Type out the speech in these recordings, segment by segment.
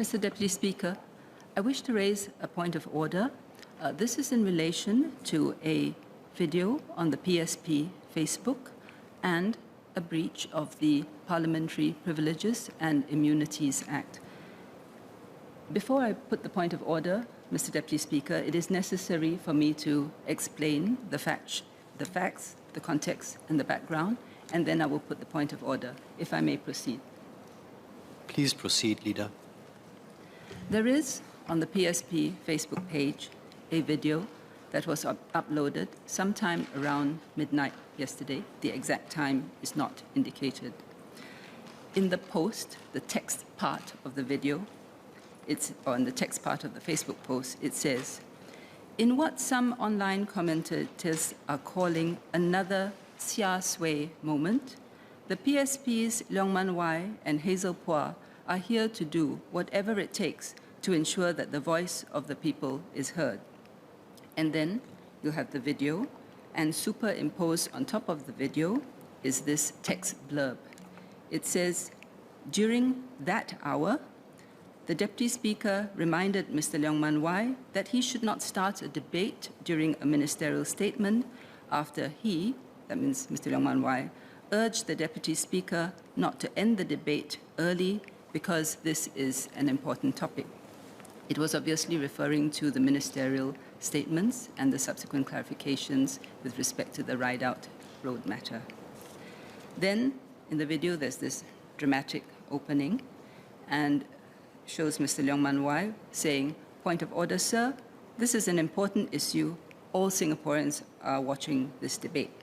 Mr. Deputy Speaker, I wish to raise a point of order. This is in relation to a video on the PSP Facebook and a breach of the Parliamentary Privileges and Immunities Act. Before I put the point of order, Mr. Deputy Speaker, it is necessary for me to explain the facts, the context, and the background, and then I will put the point of order, if I may proceed. Please proceed, Leader. There is, on the PSP Facebook page, a video that was uploaded sometime around midnight yesterday. The exact time is not indicated. In the post, the text part of the video, it's on the text part of the Facebook post, it says, in what some online commentators are calling another suay moment, the PSP's Leong Mun Wai and Hazel Phua are here to do whatever it takes to ensure that the voice of the people is heard. And then you have the video, and superimposed on top of the video is this text blurb. It says, during that hour, the Deputy Speaker reminded Mr. Leong Mun Wai that he should not start a debate during a ministerial statement after he, that means Mr. Leong Mun Wai, urged the Deputy Speaker not to end the debate early because this is an important topic. It was obviously referring to the ministerial statements and the subsequent clarifications with respect to the ride-out road matter. Then, in the video, there's this dramatic opening and shows Mr. Leong Mun Wai saying, point of order, sir, this is an important issue. All Singaporeans are watching this debate.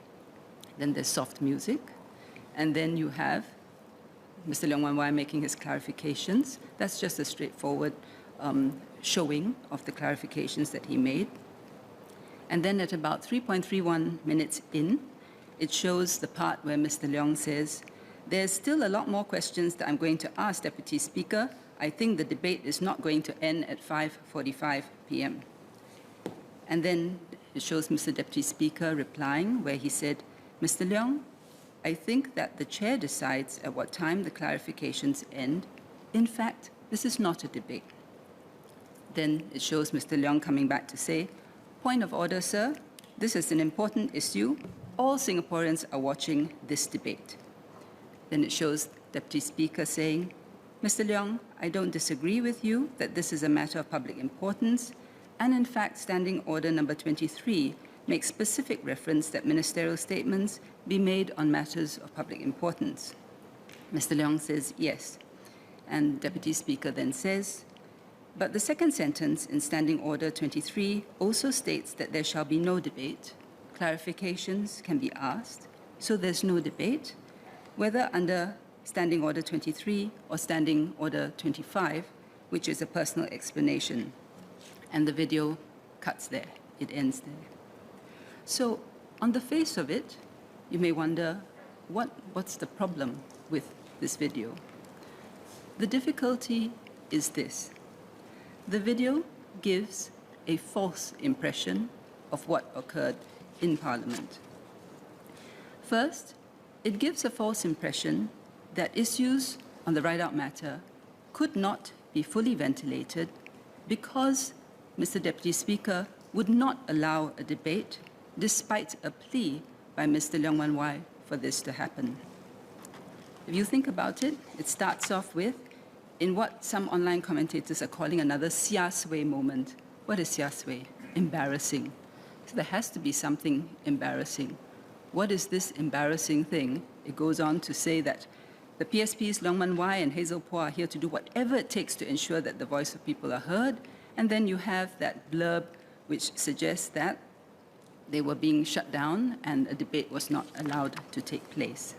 Then there's soft music, and then you have Mr. Leong Mun Wai making his clarifications. That's just a straightforward showing of the clarifications that he made. And then at about 3.31 minutes in, it shows the part where Mr. Leong says, there's still a lot more questions that I'm going to ask, Deputy Speaker. I think the debate is not going to end at 5:45 p.m. And then it shows Mr. Deputy Speaker replying where he said, Mr. Leong, I think that the chair decides at what time the clarifications end. In fact, this is not a debate. Then it shows Mr. Leong coming back to say, point of order, sir, this is an important issue. All Singaporeans are watching this debate. Then it shows Deputy Speaker saying, Mr. Leong, I don't disagree with you that this is a matter of public importance, and in fact, Standing Order number 23 makes specific reference that ministerial statements be made on matters of public importance. Mr. Leong says yes, and Deputy Speaker then says, but the second sentence in Standing Order 23 also states that there shall be no debate. Clarifications can be asked, so there's no debate, whether under Standing Order 23 or Standing Order 25, which is a personal explanation. And the video cuts there. It ends there. So on the face of it, you may wonder, what's the problem with this video? The difficulty is this. The video gives a false impression of what occurred in Parliament. First, it gives a false impression that issues on the ride-out matter could not be fully ventilated because Mr. Deputy Speaker would not allow a debate despite a plea by Mr. Leong Mun Wai for this to happen. If you think about it, it starts off with, in what some online commentators are calling another suay moment. What is suay? Embarrassing. So there has to be something embarrassing. What is this embarrassing thing? It goes on to say that the PSP's Leong Mun Wai and Hazel Phua are here to do whatever it takes to ensure that the voice of people are heard. And then you have that blurb which suggests that they were being shut down and a debate was not allowed to take place.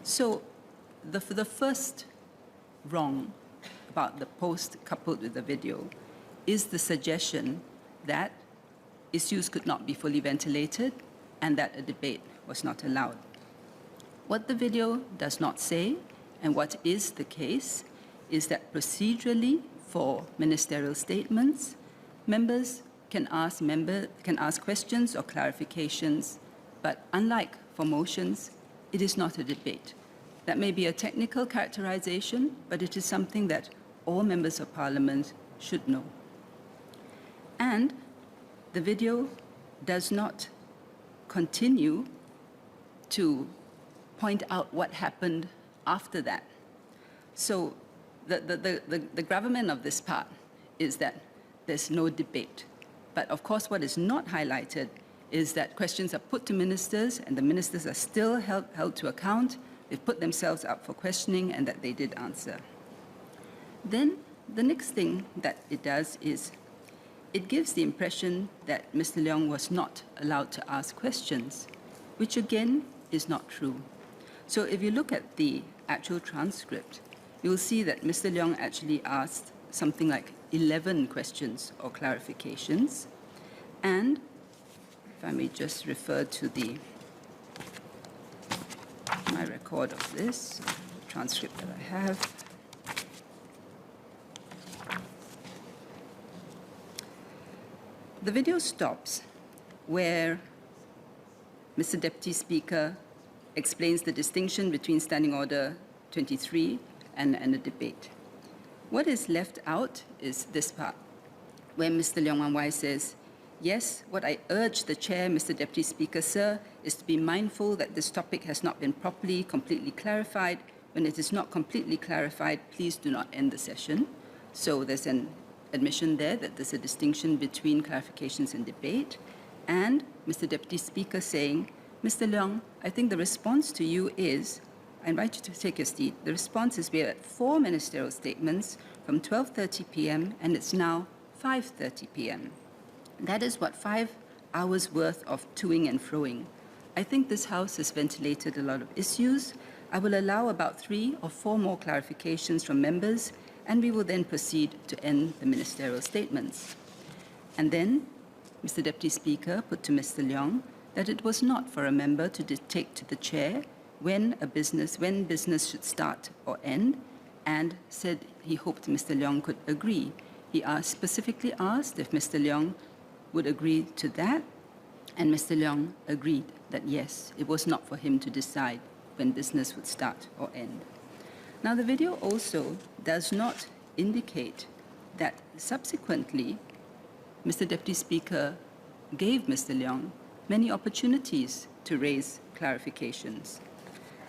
So the first wrong about the post coupled with the video is the suggestion that issues could not be fully ventilated and that a debate was not allowed. What the video does not say, and what is the case, is that procedurally for ministerial statements, members can ask questions or clarifications, but unlike for motions, it is not a debate. That may be a technical characterization, but it is something that all members of Parliament should know. And the video does not continue to point out what happened after that. So the gravamen of this part is that there's no debate. But of course, what is not highlighted is that questions are put to ministers, and the ministers are still held to account. They've put themselves up for questioning, and that they did answer. Then the next thing that it does is it gives the impression that Mr. Leong was not allowed to ask questions, which again is not true. So if you look at the actual transcript, you'll see that Mr. Leong actually asked something like 11 questions or clarifications. And if I may just refer to my record of this, the transcript that I have. The video stops where Mr. Deputy Speaker explains the distinction between Standing Order 23 and a debate. What is left out is this part, where Mr. Leong Mun Wai says, "Yes, what I urge the Chair, Mr. Deputy Speaker, sir, is to be mindful that this topic has not been properly, completely clarified. When it is not completely clarified, please do not end the session." So there's an admission there that there's a distinction between clarifications and debate. And Mr. Deputy Speaker saying, "Mr. Leong, I think the response to you is," I invite you to take your seat. The response is we are at 4 ministerial statements from 12:30 p.m. and it's now 5:30 p.m. That is what 5 hours worth of toing and froing. I think this House has ventilated a lot of issues. I will allow about 3 or 4 more clarifications from members, and we will then proceed to end the ministerial statements. And then Mr. Deputy Speaker put to Mr. Leong that it was not for a member to dictate to the chair when business should start or end, and said he hoped Mr. Leong could agree. He specifically asked if Mr. Leong would agree to that, and Mr. Leong agreed that yes, it was not for him to decide when business would start or end. Now, the video also does not indicate that subsequently Mr. Deputy Speaker gave Mr. Leong many opportunities to raise clarifications.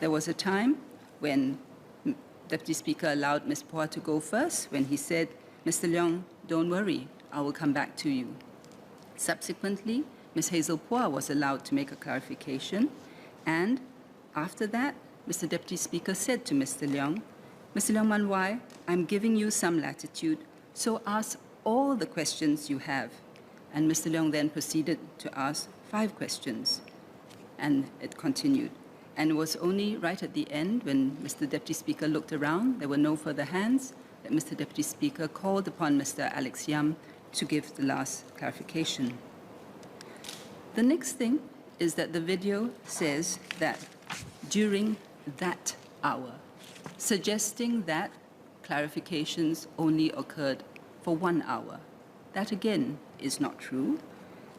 There was a time when Deputy Speaker allowed Ms. Phua to go first, when he said, "Mr. Leong, don't worry, I will come back to you." Subsequently, Ms. Hazel Phua was allowed to make a clarification, and after that, Mr. Deputy Speaker said to Mr. Leong, "Mr. Leong Mun Wai, I'm giving you some latitude, so ask all the questions you have." And Mr. Leong then proceeded to ask 5 questions, and it continued. And it was only right at the end, when Mr. Deputy Speaker looked around, there were no further hands, that Mr. Deputy Speaker called upon Mr. Alex Yam to give the last clarification. The next thing is that the video says that during that hour, suggesting that clarifications only occurred for 1 hour. That again is not true.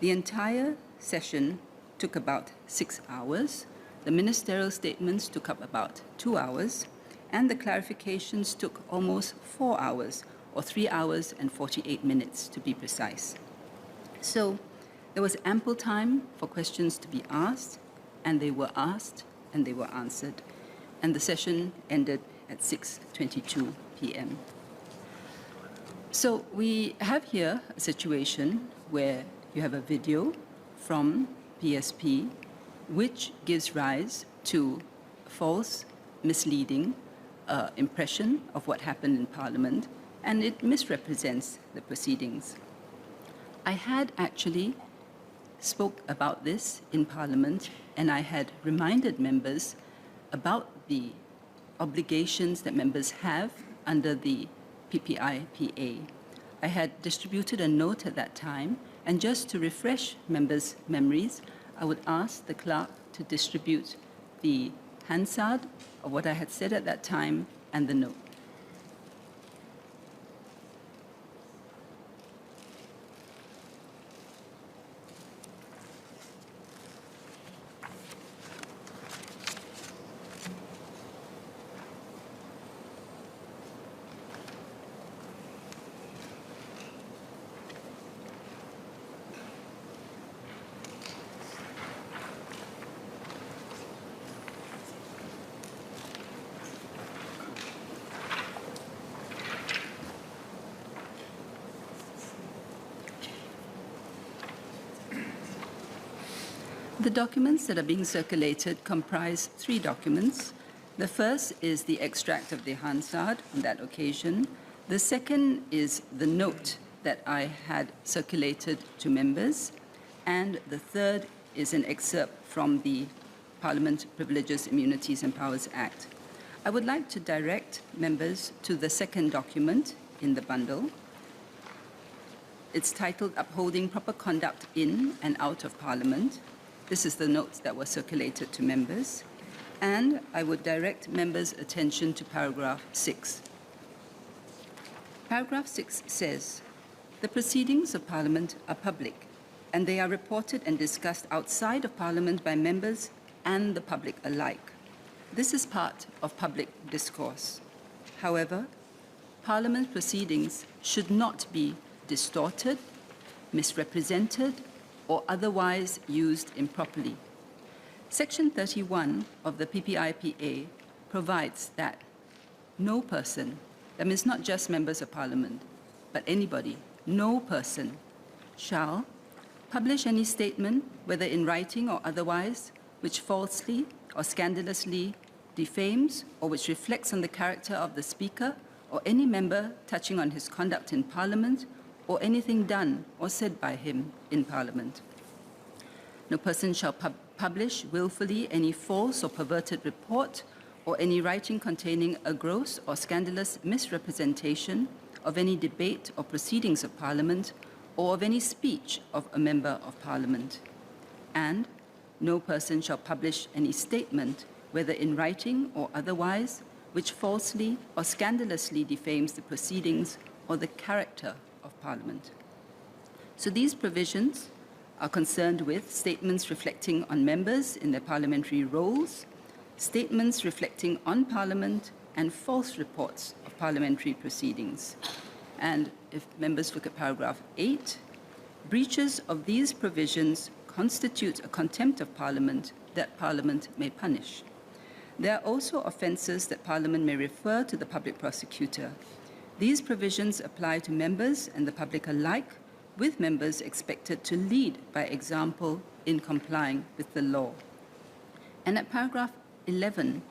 The entire session took about 6 hours. The ministerial statements took up about 2 hours, and the clarifications took almost 4 hours, or 3 hours and 48 minutes to be precise. So there was ample time for questions to be asked, and they were asked, and they were answered. And the session ended at 6:22 p.m. So we have here a situation where you have a video from PSP which gives rise to false, misleading impression of what happened in Parliament, and it misrepresents the proceedings. I had actually spoke about this in Parliament, and I had reminded members about the obligations that members have under the PPI-PA. I had distributed a note at that time, and just to refresh members' memories, I would ask the clerk to distribute the Hansard of what I had said at that time and the note. The documents that are being circulated comprise 3 documents. The first is the extract of the Hansard on that occasion. The second is the note that I had circulated to members. And the third is an excerpt from the Parliament Privileges, Immunities and Powers Act. I would like to direct members to the second document in the bundle. It's titled Upholding Proper Conduct in and Out of Parliament. This is the notes that were circulated to members. And I would direct members' attention to paragraph 6. Paragraph 6 says, "The proceedings of Parliament are public, and they are reported and discussed outside of Parliament by members and the public alike. This is part of public discourse. However, Parliament proceedings should not be distorted, misrepresented, or otherwise used improperly. Section 31 of the PPIPA provides that no person, that means not just members of Parliament, but anybody, no person shall publish any statement, whether in writing or otherwise, which falsely or scandalously defames or which reflects on the character of the Speaker or any member touching on his conduct in Parliament or anything done or said by him in Parliament. No person shall publish willfully any false or perverted report or any writing containing a gross or scandalous misrepresentation of any debate or proceedings of Parliament or of any speech of a member of Parliament. And no person shall publish any statement, whether in writing or otherwise, which falsely or scandalously defames the proceedings or the character of Parliament." So these provisions are concerned with statements reflecting on members in their parliamentary roles, statements reflecting on Parliament, and false reports of parliamentary proceedings. And if members look at paragraph 8, breaches of these provisions constitute a contempt of Parliament that Parliament may punish. There are also offences that Parliament may refer to the public prosecutor. These provisions apply to members and the public alike, with members expected to lead by example in complying with the law. And at paragraph 11,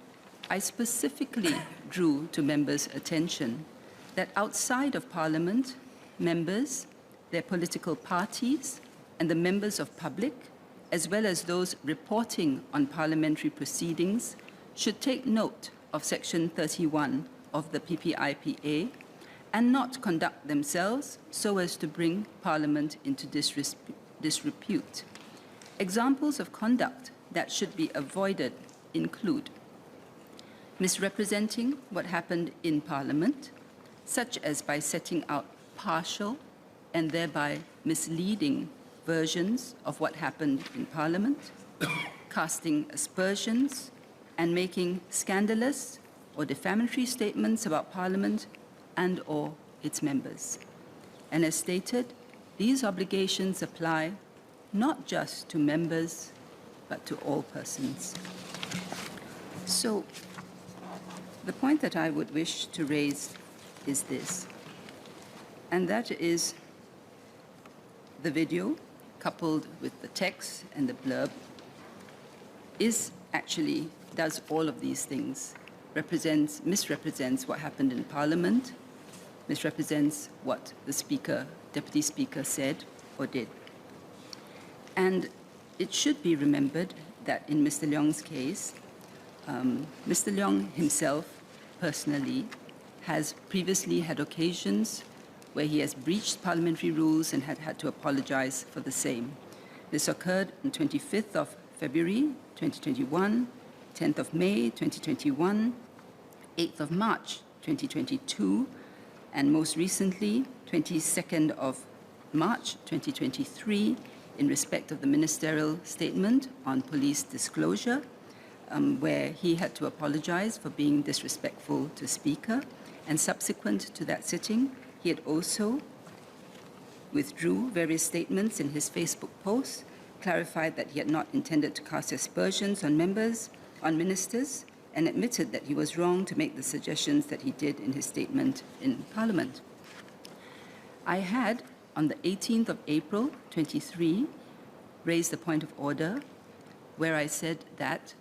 I specifically drew to members' attention that outside of Parliament, members, their political parties, and the members of public, as well as those reporting on parliamentary proceedings, should take note of Section 31 of the PPIPA and not conduct themselves so as to bring Parliament into disrepute. Examples of conduct that should be avoided include misrepresenting what happened in Parliament, such as by setting out partial and thereby misleading versions of what happened in Parliament, casting aspersions, and making scandalous or defamatory statements about Parliament and or its members. And as stated, these obligations apply not just to members, but to all persons. So, the point that I would wish to raise is this, and that is the video, coupled with the text and the blurb, does all of these things, misrepresents what happened in Parliament, misrepresents what the Speaker, Deputy Speaker said or did. And it should be remembered that in Mr. Leong's case, Mr. Leong himself personally has previously had occasions where he has breached parliamentary rules and had to apologize for the same. This occurred on 25th of February 2021, 10th of May 2021, 8th of March 2022, and most recently, 22nd of March 2023, in respect of the ministerial statement on police disclosure, where he had to apologize for being disrespectful to Speaker. And subsequent to that sitting, he had also withdrew various statements in his Facebook posts, clarified that he had not intended to cast aspersions on ministers, and admitted that he was wrong to make the suggestions that he did in his statement in Parliament. I had, on the 18th of April 23, raised a point of order where I said that,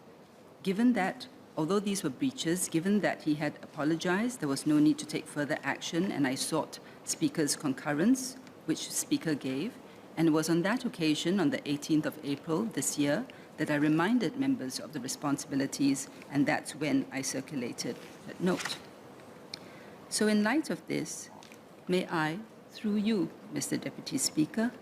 given that, although these were breaches, given that he had apologized, there was no need to take further action, and I sought Speaker's concurrence, which Speaker gave. And it was on that occasion, on the 18th of April this year, that I reminded members of the responsibilities, and that's when I circulated that note. So in light of this, may I, through you, Mr. Deputy Speaker,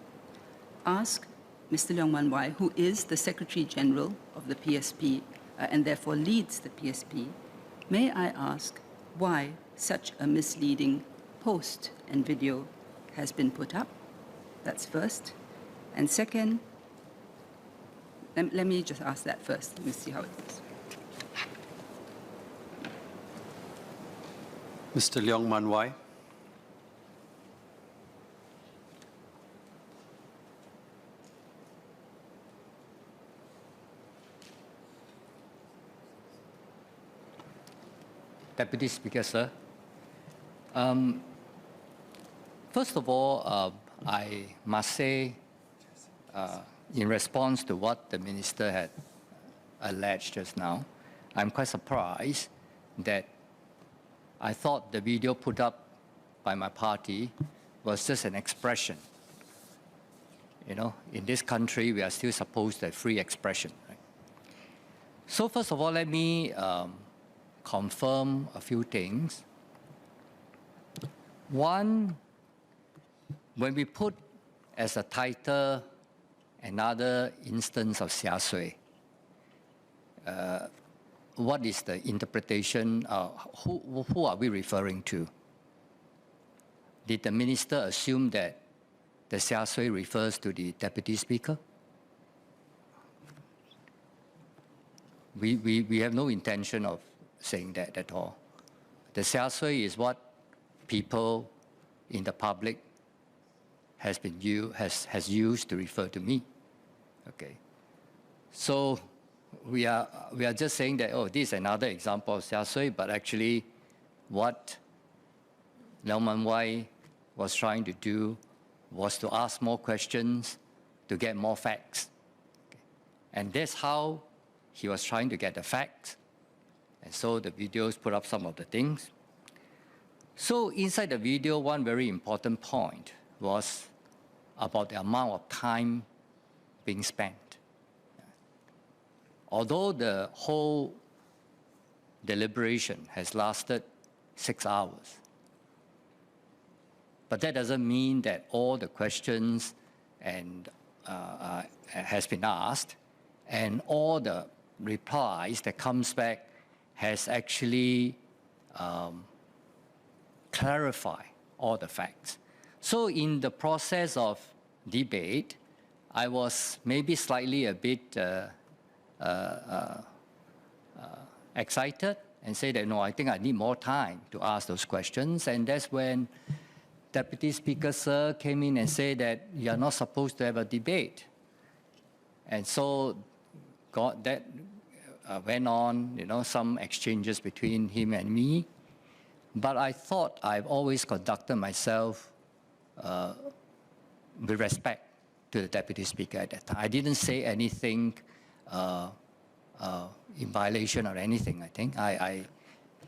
ask Mr. Leong Mun Wai, who is the Secretary General of the PSP and therefore leads the PSP, may I ask why such a misleading post and video has been put up? That's first. And second, let me just ask that first. Let me see how it goes. Mr. Leong Mun Wai. Deputy Speaker, sir. First of all, I must say, in response to what the Minister had alleged just now, I'm quite surprised that I thought the video put up by my party was just an expression. You know, in this country, we are still supposed to have free expression. Right? So first of all, let me confirm a few things. One, when we put as a title another instance of suay, what is the interpretation? Who are we referring to? Did the Minister assume that the suay refers to the Deputy Speaker? We have no intention of saying that at all. The suay is what people in the public has used to refer to me. Okay, so we are just saying that, oh, this is another example of suay, but actually what Leong Mun Wai was trying to do was to ask more questions to get more facts. Okay. And that's how he was trying to get the facts. And so the videos put up some of the things. So inside the video, one very important point was about the amount of time being spent. Although the whole deliberation has lasted 6 hours, but that doesn't mean that all the questions and has been asked and all the replies that comes back has actually clarified all the facts. So in the process of debate, I was maybe slightly a bit excited and say that, no, I think I need more time to ask those questions. And that's when Deputy Speaker, sir, came in and said that you are not supposed to have a debate. And so that went on, you know, some exchanges between him and me. But I thought I've always conducted myself with respect to the Deputy Speaker at that time. I didn't say anything in violation or anything, I think.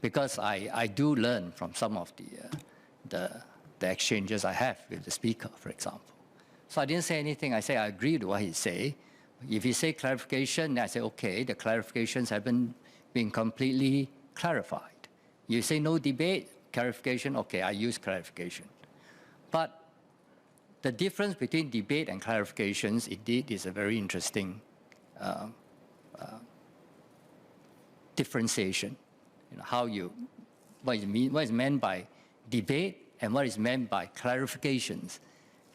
Because I do learn from some of the exchanges I have with the Speaker, for example. So I didn't say anything. I say I agree with what he say. If he say clarification, then I say, okay, the clarifications haven't been completely clarified. You say no debate, clarification, okay, I use clarification. But the difference between debate and clarifications, indeed, is a very interesting differentiation. You know, what is meant by debate and what is meant by clarifications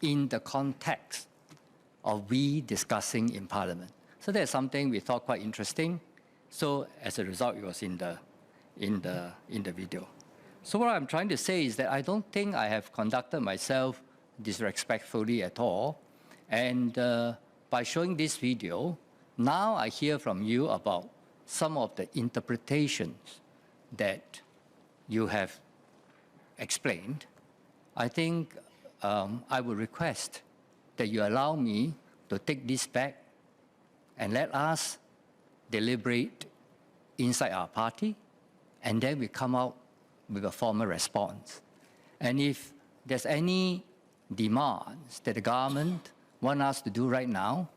in the context of we discussing in Parliament. So that's something we thought quite interesting. So as a result, it was in the video. So what I'm trying to say is that I don't think I have conducted myself disrespectfully at all. And by showing this video, now I hear from you about some of the interpretations that you have explained. I think I would request that you allow me to take this back and let us deliberate inside our party, and then we come out with a formal response. And if there's any demands that the government want us to do right now,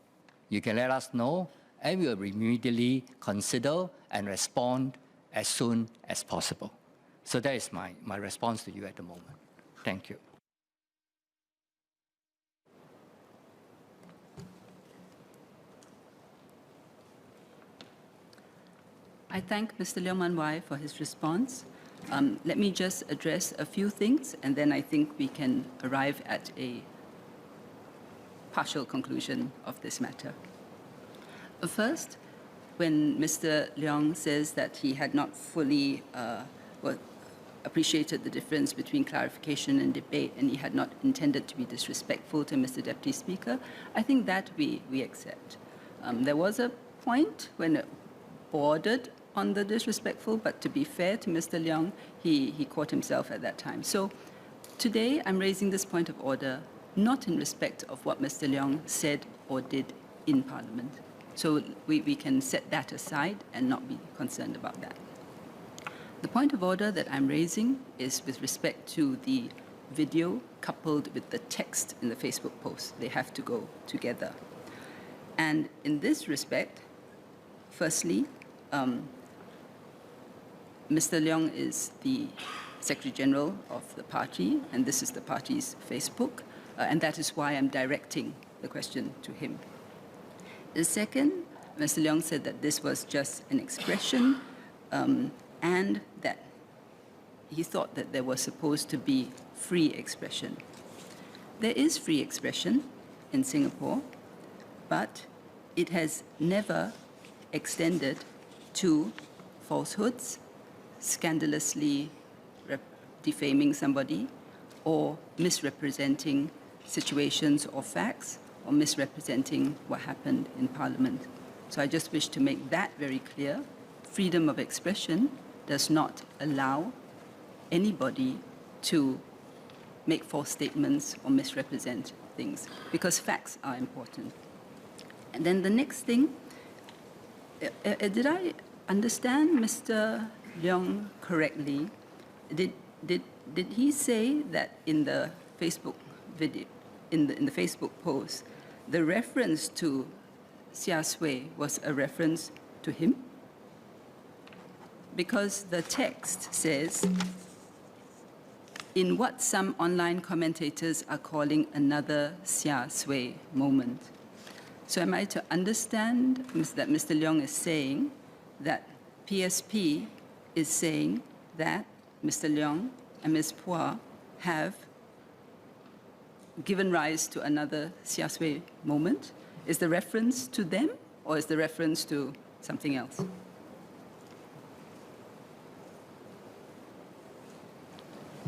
you can let us know, and we will immediately consider and respond as soon as possible. So that is my response to you at the moment. Thank you. I thank Mr. Leong Mun Wai for his response. Let me just address a few things, and then I think we can arrive at a partial conclusion of this matter. First, when Mr. Leong says that he had not fully appreciated the difference between clarification and debate, and he had not intended to be disrespectful to Mr. Deputy Speaker, I think that we accept. There was a point when it bordered on the disrespectful, but to be fair to Mr. Leong, he caught himself at that time. So today I'm raising this point of order not in respect of what Mr. Leong said or did in Parliament. So we can set that aside and not be concerned about that. The point of order that I'm raising is with respect to the video coupled with the text in the Facebook post. They have to go together. And in this respect, firstly, Mr. Leong is the Secretary General of the party, and this is the party's Facebook, and that is why I'm directing the question to him. The second, Mr. Leong said that this was just an expression, and that he thought that there was supposed to be free expression. There is free expression in Singapore, but it has never extended to falsehoods, scandalously defaming somebody, or misrepresenting situations or facts, or misrepresenting what happened in Parliament. So I just wish to make that very clear. Freedom of expression does not allow anybody to make false statements or misrepresent things, because facts are important. And then the next thing, did I understand Mr. Leong correctly? Did he say that in the Facebook video, in the Facebook post, the reference to suay was a reference to him? Because the text says, in what some online commentators are calling another suay moment. So am I to understand that Mr. Leong is saying that PSP is saying that Mr. Leong and Ms. Phua have given rise to another suay moment? Is the reference to them, or is the reference to something else?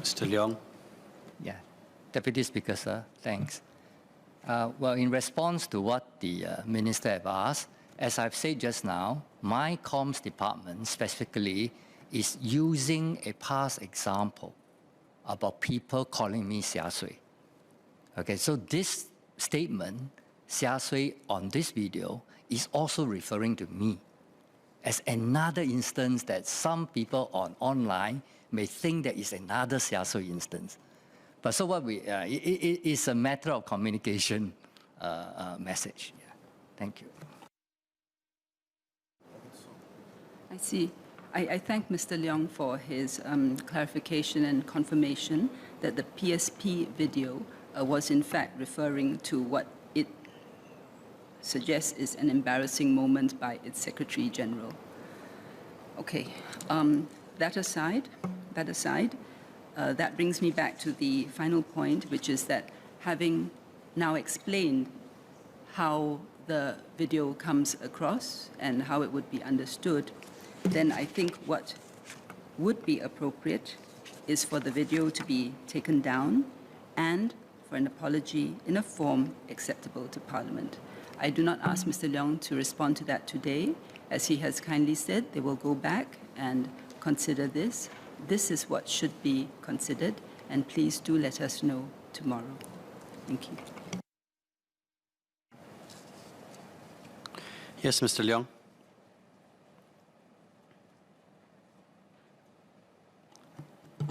Mr. Leong. Yeah, Deputy Speaker, sir, thanks. Well, in response to what the Minister have asked, as I've said just now, my comms department specifically is using a past example about people calling me suay. Okay, so this statement, suay on this video, is also referring to me as another instance that some people online may think that is another suay instance. But so what it is a matter of communication message. Yeah. Thank you. I see. I thank Mr. Leong for his clarification and confirmation that the PSP video was in fact referring to what it suggests is an embarrassing moment by its Secretary General. Okay, that aside, that brings me back to the final point, which is that having now explained how the video comes across and how it would be understood, then I think what would be appropriate is for the video to be taken down and for an apology in a form acceptable to Parliament. I do not ask Mr. Leong to respond to that today. As he has kindly said, they will go back and consider this. This is what should be considered, and please do let us know tomorrow. Thank you. Yes, Mr. Leong.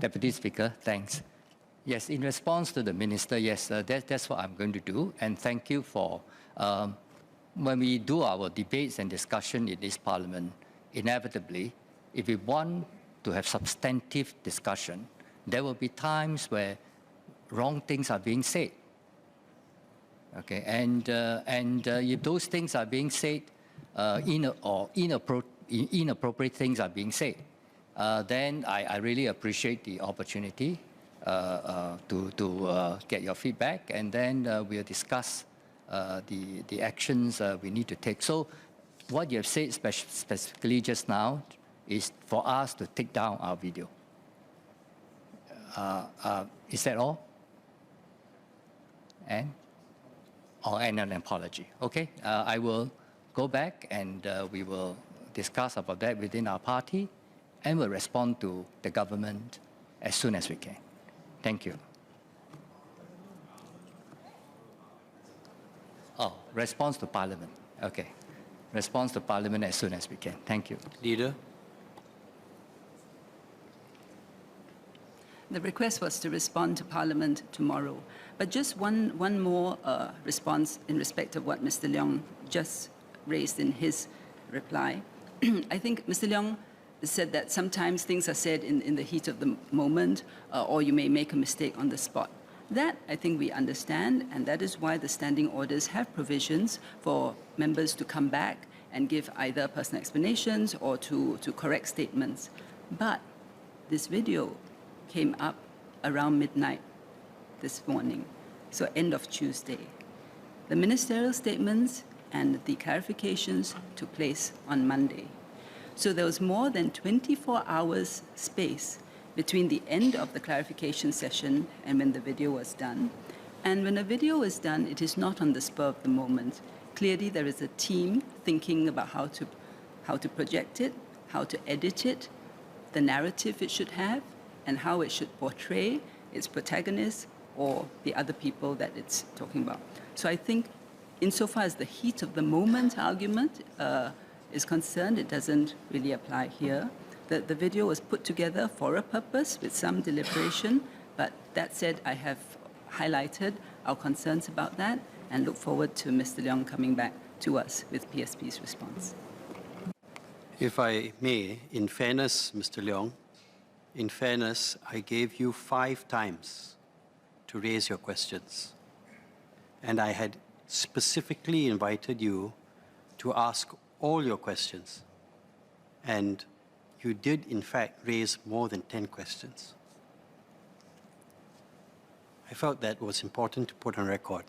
Deputy Speaker, thanks. Yes, in response to the Minister, yes, that's what I'm going to do. And thank you for, when we do our debates and discussion in this Parliament, inevitably, if we want to have substantive discussion, there will be times where wrong things are being said. Okay, and if those things are being said, inappropriate things are being said, then I really appreciate the opportunity to get your feedback, and then we'll discuss the actions we need to take. So what you have said specifically just now is for us to take down our video. Is that all? And an apology. Okay, I will go back and we will discuss about that within our party, and we'll respond to the government as soon as we can. Thank you. Oh, response to Parliament. Okay, response to Parliament as soon as we can. Thank you. Leader. The request was to respond to Parliament tomorrow. But just one more response in respect of what Mr. Leong just raised in his reply. I think Mr. Leong said that sometimes things are said in the heat of the moment, or you may make a mistake on the spot. That, I think we understand, and that is why the standing orders have provisions for members to come back and give either personal explanations or to correct statements. But this video came up around midnight this morning, so end of Tuesday. The ministerial statements and the clarifications took place on Monday. So there was more than 24 hours space between the end of the clarification session and when the video was done. And when a video is done, it is not on the spur of the moment. Clearly, there is a team thinking about how to project it, how to edit it, the narrative it should have, and how it should portray its protagonists or the other people that it's talking about. So I think insofar as the heat of the moment argument is concerned, it doesn't really apply here. The video was put together for a purpose with some deliberation, but that said, I have highlighted our concerns about that and look forward to Mr. Leong coming back to us with PSP's response. If I may, in fairness, Mr. Leong, in fairness, I gave you 5 times to raise your questions. And I had specifically invited you to ask all your questions. And you did, in fact, raise more than 10 questions. I felt that was important to put on record.